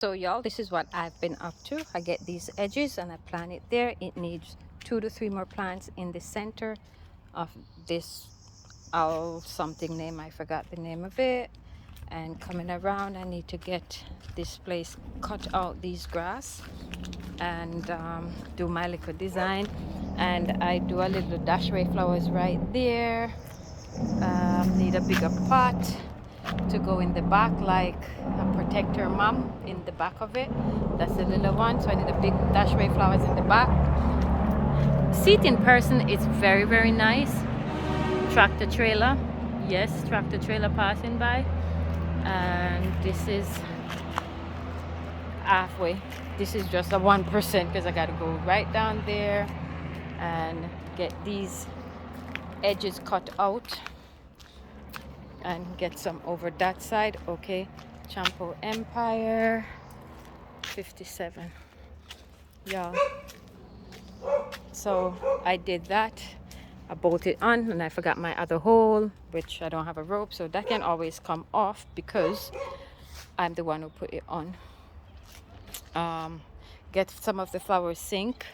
So y'all, this is what I've been up to. I get these edges and I plant it there. It needs 2 to 3 more plants in the center of this something name, I forgot the name of it. And coming around, I need to get this place, cut out these grass and do my little design. And I do a little dashway flowers right there. Need a bigger pot to go in the back, like a protector mom in the back of it. That's the little one, so I need a big dashway flowers in the back. Seat in person is very, very nice. Tractor trailer, yes, tractor trailer passing by. And this is halfway. This is just a 1% because I got to go right down there and get these edges cut out and get some over that side. Okay, Csompó Empire 57, y'all. So I did that. I bolted on and I forgot my other hole, which I don't have a rope, so that can always come off because I'm the one who put it on. Get some of the flowers sink,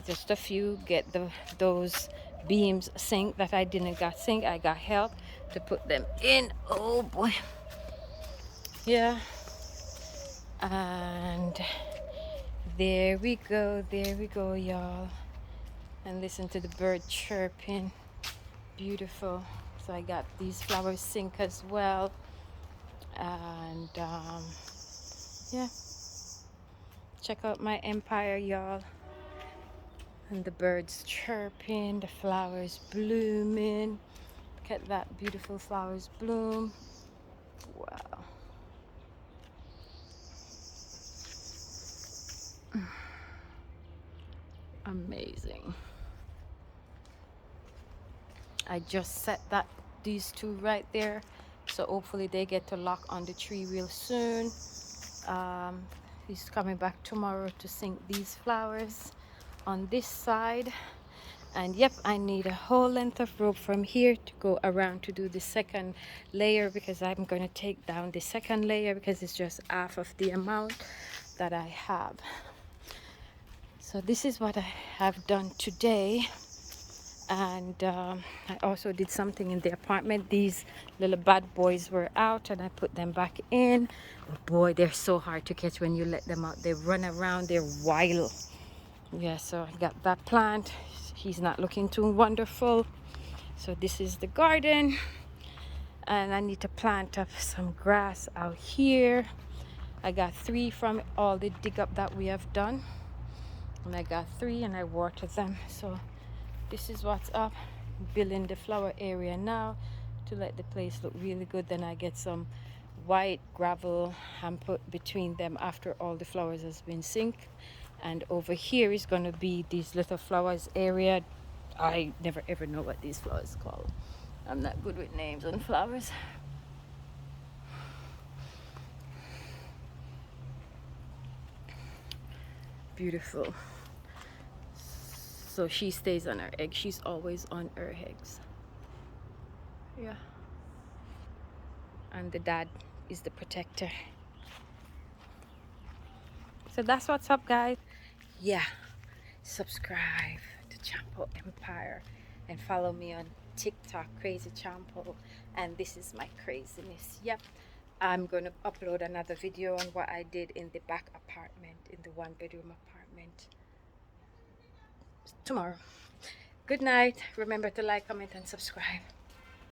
just a few. Get those beams sink that I didn't got sink. I got help to put them in. Oh boy, yeah. And there we go, y'all. And listen to the bird chirping. Beautiful. So I got these flowers sink as well. And yeah, check out my empire, y'all. And the birds chirping, the flowers blooming. Look at that, beautiful flowers bloom. Wow. Amazing. I just set these two right there, so hopefully they get to lock on the tree real soon. He's coming back tomorrow to sink these flowers on this side. And yep, I need a whole length of rope from here to go around to do the second layer, because I'm going to take down the second layer because it's just half of the amount that I have. So this is what I have done today. And I also did something in the apartment. These little bad boys were out and I put them back in. But boy, they're so hard to catch when you let them out. They run around, they're wild. Yeah, so I got that plant. He's not looking too wonderful. So this is the garden. And I need to plant up some grass out here. I got 3 from all the dig up that we have done. And I got 3 and I watered them. So this is what's up. Building the flower area now to let the place look really good. Then I get some white gravel and put between them after all the flowers has been synced. And over here is going to be these little flowers area. I never ever know what these flowers called. I'm not good with names on flowers. Beautiful. So she stays on her egg. She's always on her eggs. Yeah. And the dad is the protector. So that's what's up, guys. Yeah. Subscribe to Csompó Empire and follow me on TikTok, Crazy Csompó. And this is my craziness. Yep. I'm going to upload another video on what I did in the back apartment, in the 1-bedroom apartment, tomorrow. Good night. Remember to like, comment, and subscribe.